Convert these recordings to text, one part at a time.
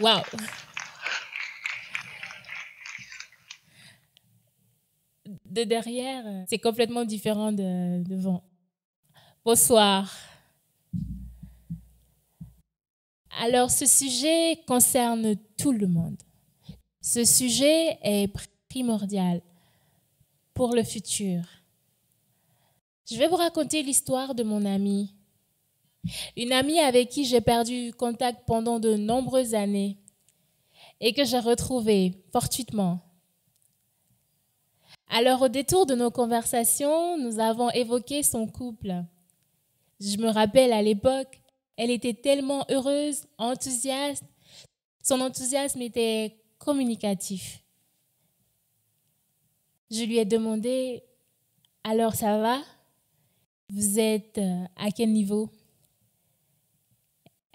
Waouh! De derrière, c'est complètement différent de devant. Bonsoir. Alors, ce sujet concerne tout le monde. Ce sujet est primordial pour le futur. Je vais vous raconter l'histoire de mon amie. Une amie avec qui j'ai perdu contact pendant de nombreuses années et que j'ai retrouvée fortuitement. Alors, au détour de nos conversations, nous avons évoqué son couple. Je me rappelle à l'époque, elle était tellement heureuse, enthousiaste. Son enthousiasme était communicatif. Je lui ai demandé, alors ça va? Vous êtes à quel niveau?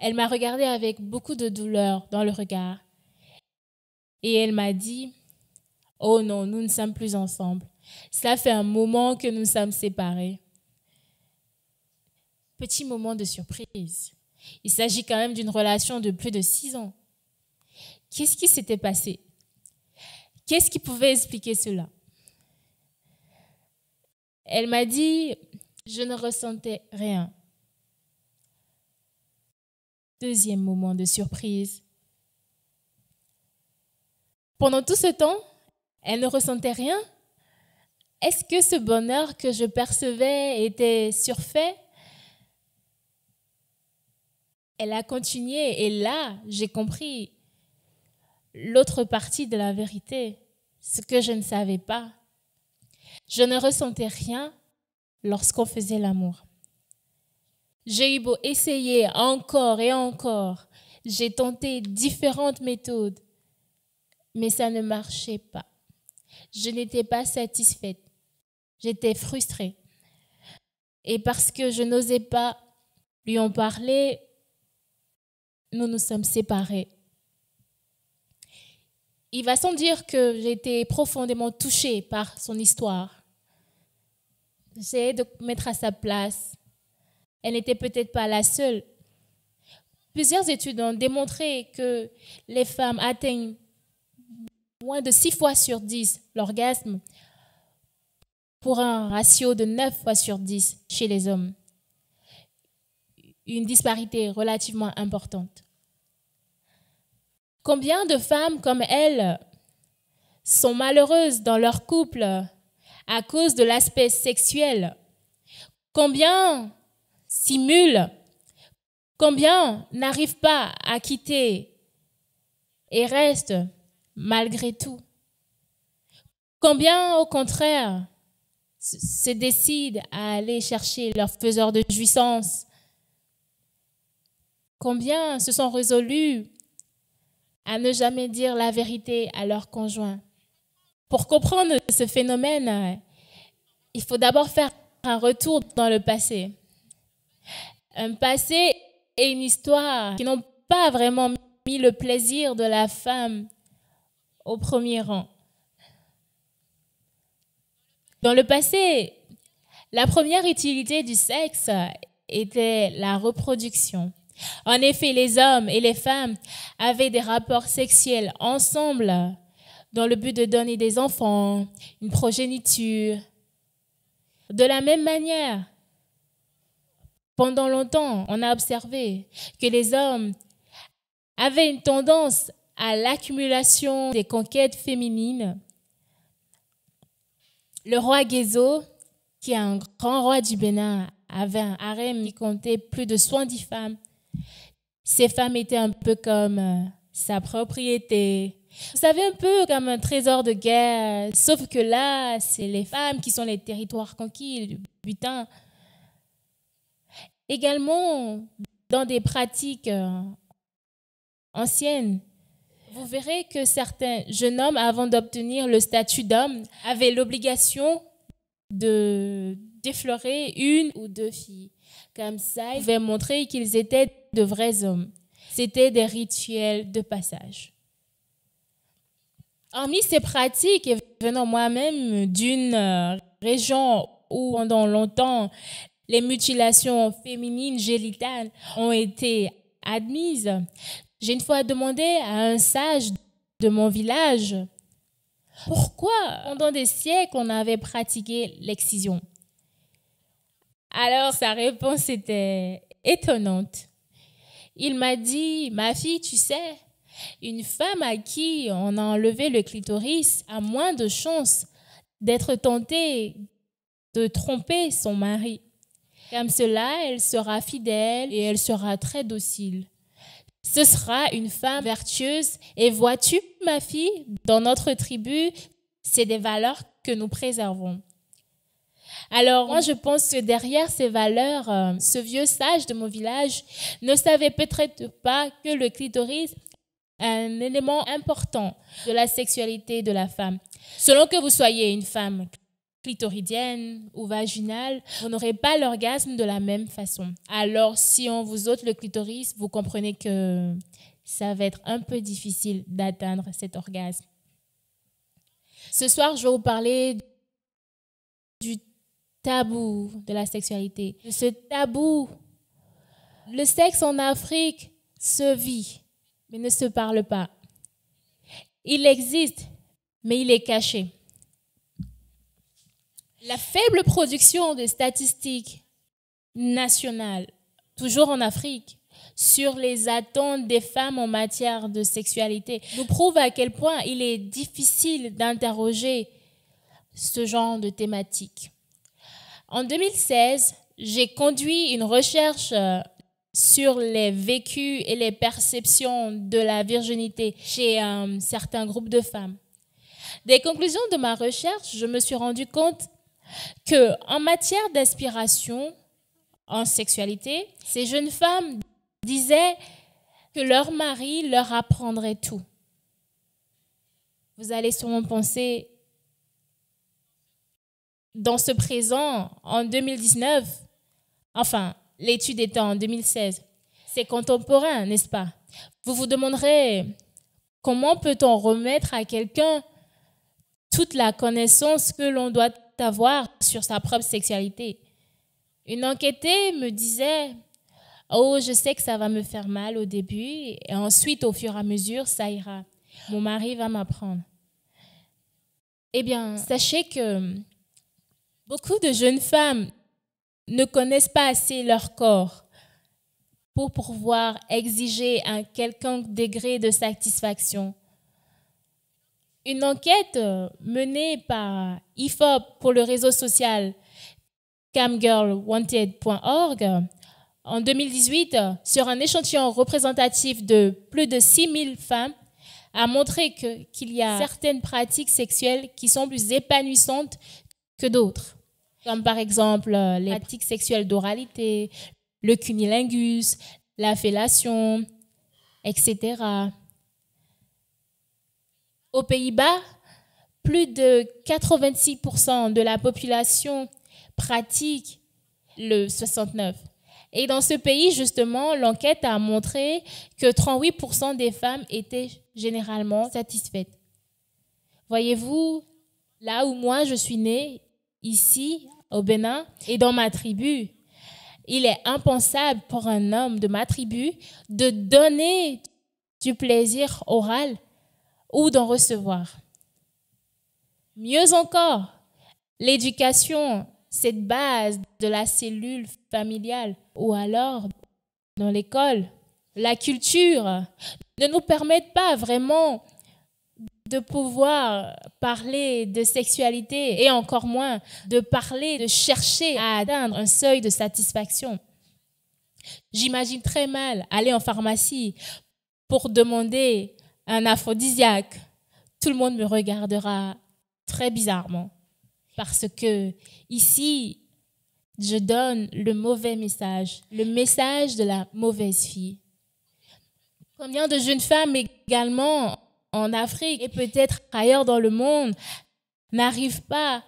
Elle m'a regardé avec beaucoup de douleur dans le regard. Et elle m'a dit, oh non, nous ne sommes plus ensemble. Cela fait un moment que nous sommes séparés. Petit moment de surprise. Il s'agit quand même d'une relation de plus de 6 ans. Qu'est-ce qui s'était passé? Qu'est-ce qui pouvait expliquer cela? Elle m'a dit, je ne ressentais rien. Deuxième moment de surprise. Pendant tout ce temps, elle ne ressentait rien. Est-ce que ce bonheur que je percevais était surfait? Elle a continué et là, j'ai compris l'autre partie de la vérité, ce que je ne savais pas. Je ne ressentais rien lorsqu'on faisait l'amour. J'ai eu beau essayer encore et encore. J'ai tenté différentes méthodes, mais ça ne marchait pas. Je n'étais pas satisfaite. J'étais frustrée. Et parce que je n'osais pas lui en parler, nous nous sommes séparés. Il va sans dire que j'ai été profondément touchée par son histoire. J'ai essayé de mettre à sa place. Elle n'était peut-être pas la seule. Plusieurs études ont démontré que les femmes atteignent moins de 6 fois sur 10 l'orgasme pour un ratio de 9 fois sur 10 chez les hommes. Une disparité relativement importante. Combien de femmes comme elle sont malheureuses dans leur couple à cause de l'aspect sexuel? Combien simulent? Combien n'arrivent pas à quitter et restent malgré tout? Combien, au contraire, se décident à aller chercher leur faiseur de jouissance? Combien se sont résolus à ne jamais dire la vérité à leur conjoint? Pour comprendre ce phénomène, il faut d'abord faire un retour dans le passé. Un passé et une histoire qui n'ont pas vraiment mis le plaisir de la femme au premier rang. Dans le passé, la première utilité du sexe était la reproduction. En effet, les hommes et les femmes avaient des rapports sexuels ensemble dans le but de donner des enfants, une progéniture. De la même manière, pendant longtemps, on a observé que les hommes avaient une tendance à l'accumulation des conquêtes féminines. Le roi Guézo, qui est un grand roi du Bénin, avait un harem qui comptait plus de 70 femmes. Ces femmes étaient un peu comme sa propriété. Vous savez, un peu comme un trésor de guerre, sauf que là, c'est les femmes qui sont les territoires conquis, le butin. Également, dans des pratiques anciennes, vous verrez que certains jeunes hommes, avant d'obtenir le statut d'homme, avaient l'obligation de d'effleurer 1 ou 2 filles. Comme ça, ils pouvaient montrer qu'ils étaient de vrais hommes. C'était des rituels de passage. Hormis ces pratiques, et venant moi-même d'une région où pendant longtemps les mutilations féminines génitales ont été admises, J'ai une fois demandé à un sage de mon village pourquoi pendant des siècles on avait pratiqué l'excision. Alors sa réponse était étonnante. Il m'a dit, ma fille, tu sais, une femme à qui on a enlevé le clitoris a moins de chances d'être tentée de tromper son mari. Comme cela, elle sera fidèle et elle sera très docile. Ce sera une femme vertueuse. Et vois-tu, ma fille, dans notre tribu, c'est des valeurs que nous préservons. Alors, moi, je pense que derrière ces valeurs, ce vieux sage de mon village ne savait peut-être pas que le clitoris est un élément important de la sexualité de la femme. Selon que vous soyez une femme clitoridienne ou vaginale, vous n'aurez pas l'orgasme de la même façon. Alors, si on vous ôte le clitoris, vous comprenez que ça va être un peu difficile d'atteindre cet orgasme. Ce soir, je vais vous parler du tabou de la sexualité. De ce tabou, le sexe en Afrique se vit, mais ne se parle pas. Il existe, mais il est caché. La faible production de statistiques nationales, toujours en Afrique, sur les attentes des femmes en matière de sexualité, nous prouve à quel point il est difficile d'interroger ce genre de thématique. En 2016, j'ai conduit une recherche sur les vécus et les perceptions de la virginité chez certains groupes de femmes. Des conclusions de ma recherche, je me suis rendu compte qu'en matière d'aspiration en sexualité, ces jeunes femmes disaient que leur mari leur apprendrait tout. Vous allez sûrement penser, dans ce présent, en 2019, enfin, l'étude était en 2016, c'est contemporain, n'est-ce pas? Vous vous demanderez, comment peut-on remettre à quelqu'un toute la connaissance que l'on doit avoir sur sa propre sexualité? Une enquêtée me disait, oh, je sais que ça va me faire mal au début et ensuite, au fur et à mesure, ça ira. Mon mari va m'apprendre. Eh bien, sachez que beaucoup de jeunes femmes ne connaissent pas assez leur corps pour pouvoir exiger un quelconque degré de satisfaction. Une enquête menée par IFOP pour le réseau social camgirlwanted.org en 2018 sur un échantillon représentatif de plus de 6000 femmes a montré qu'il y a certaines pratiques sexuelles qui sont plus épanouissantes que d'autres, comme par exemple les pratiques sexuelles d'oralité, le cunnilingus, la fellation, etc. Aux Pays-Bas, plus de 86% de la population pratique le 69. Et dans ce pays, justement, l'enquête a montré que 38% des femmes étaient généralement satisfaites. Voyez-vous, là où moi je suis née, ici, au Bénin, et dans ma tribu, il est impensable pour un homme de ma tribu de donner du plaisir oral ou d'en recevoir. Mieux encore, l'éducation, cette base de la cellule familiale ou alors dans l'école, la culture ne nous permettent pas vraiment de pouvoir parler de sexualité et encore moins de parler, de chercher à atteindre un seuil de satisfaction. J'imagine très mal aller en pharmacie pour demander un aphrodisiaque. Tout le monde me regardera très bizarrement parce que ici, je donne le mauvais message, le message de la mauvaise fille. Combien de jeunes femmes également en Afrique et peut-être ailleurs dans le monde n'arrivent pas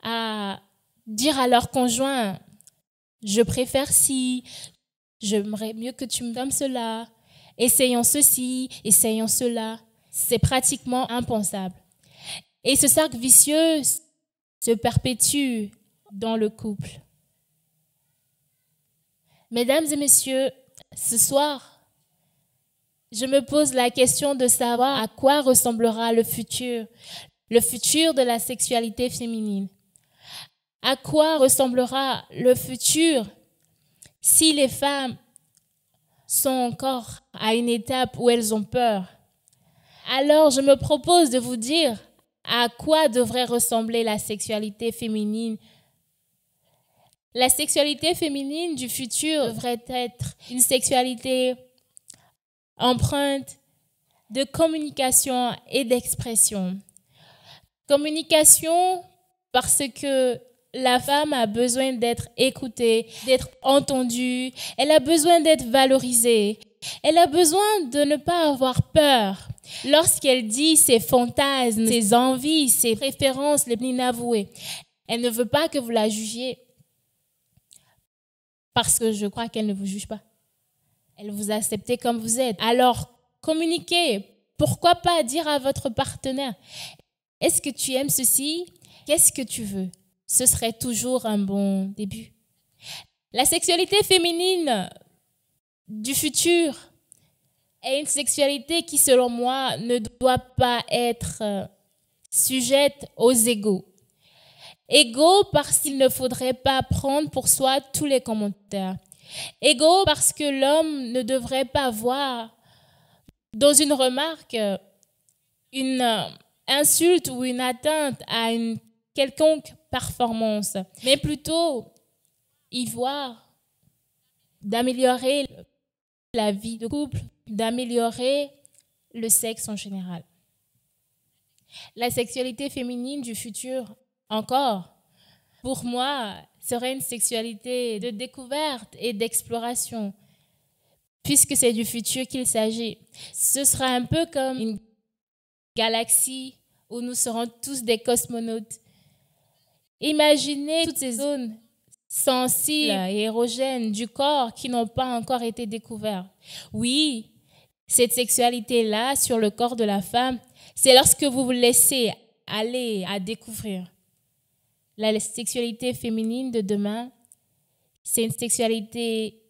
à dire à leur conjoint « je préfère ci, j'aimerais mieux que tu me donnes cela, essayons ceci, essayons cela ». C'est pratiquement impensable. Et ce cercle vicieux se perpétue dans le couple. Mesdames et messieurs, ce soir, je me pose la question de savoir à quoi ressemblera le futur de la sexualité féminine. À quoi ressemblera le futur si les femmes sont encore à une étape où elles ont peur? Alors, je me propose de vous dire à quoi devrait ressembler la sexualité féminine. La sexualité féminine du futur devrait être une sexualité empreinte de communication et d'expression. Communication parce que la femme a besoin d'être écoutée, d'être entendue, elle a besoin d'être valorisée, elle a besoin de ne pas avoir peur lorsqu'elle dit ses fantasmes, ses envies, ses préférences les plus inavouées. Elle ne veut pas que vous la jugiez parce que je crois qu'elle ne vous juge pas. Elle vous accepte comme vous êtes. Alors, communiquez. Pourquoi pas dire à votre partenaire, est-ce que tu aimes ceci? Qu'est-ce que tu veux? Ce serait toujours un bon début. La sexualité féminine du futur est une sexualité qui, selon moi, ne doit pas être sujette aux égos. Égaux parce qu'il ne faudrait pas prendre pour soi tous les commentaires. Égaux parce que l'homme ne devrait pas voir dans une remarque une insulte ou une atteinte à une quelconque performance, mais plutôt y voir d'améliorer la vie de couple, d'améliorer le sexe en général. La sexualité féminine du futur, encore, pour moi, serait une sexualité de découverte et d'exploration, puisque c'est du futur qu'il s'agit. Ce sera un peu comme une galaxie où nous serons tous des cosmonautes. Imaginez toutes ces zones sensibles et érogènes du corps qui n'ont pas encore été découvertes. Oui, cette sexualité-là sur le corps de la femme, c'est lorsque vous vous laissez aller à découvrir. La sexualité féminine de demain, c'est une sexualité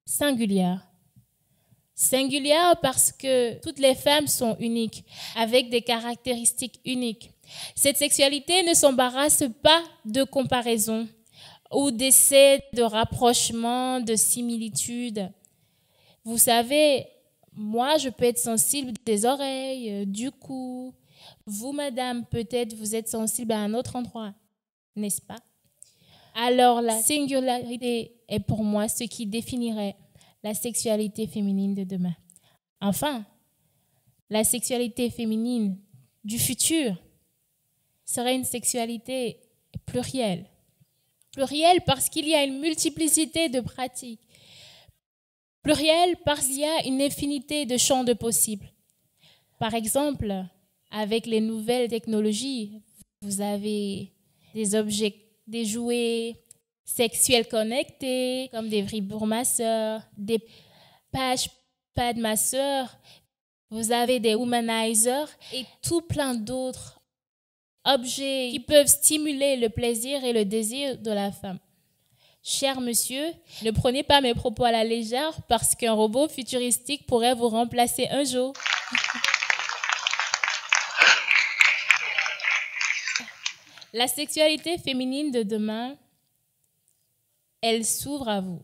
singulière. Singulière parce que toutes les femmes sont uniques, avec des caractéristiques uniques. Cette sexualité ne s'embarrasse pas de comparaison ou d'essais de rapprochement, de similitude. Vous savez, moi, je peux être sensible des oreilles, du cou. Vous, madame, peut-être vous êtes sensible à un autre endroit, n'est-ce pas? Alors, la singularité est pour moi ce qui définirait la sexualité féminine de demain. Enfin, la sexualité féminine du futur serait une sexualité plurielle. Plurielle parce qu'il y a une multiplicité de pratiques. Plurielle parce qu'il y a une infinité de champs de possibles. Par exemple, avec les nouvelles technologies, vous avez des objets, des jouets sexuels connectés, comme des vibromasseurs, des pages pad masseurs, vous avez des womanizers et tout plein d'autres objets qui peuvent stimuler le plaisir et le désir de la femme. Cher monsieur, ne prenez pas mes propos à la légère parce qu'un robot futuristique pourrait vous remplacer un jour. La sexualité féminine de demain, elle s'ouvre à vous,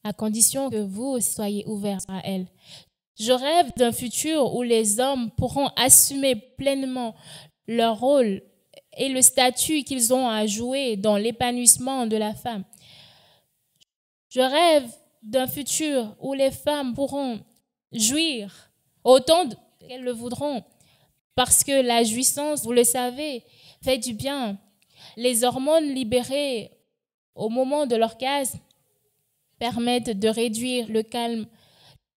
à condition que vous aussi soyez ouverts à elle. Je rêve d'un futur où les hommes pourront assumer pleinement leur rôle et le statut qu'ils ont à jouer dans l'épanouissement de la femme. Je rêve d'un futur où les femmes pourront jouir autant qu'elles le voudront, parce que la jouissance, vous le savez, fait du bien. Les hormones libérées au moment de l'orgasme permettent de réduire le calme,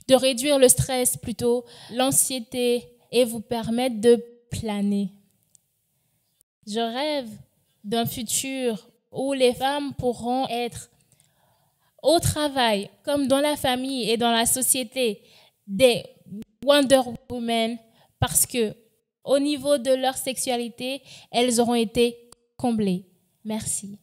de réduire le stress plutôt, l'anxiété et vous permettent de planer. Je rêve d'un futur où les femmes pourront être au travail, comme dans la famille et dans la société, des Wonder Women, parce que au niveau de leur sexualité, elles auront été comblées. Merci.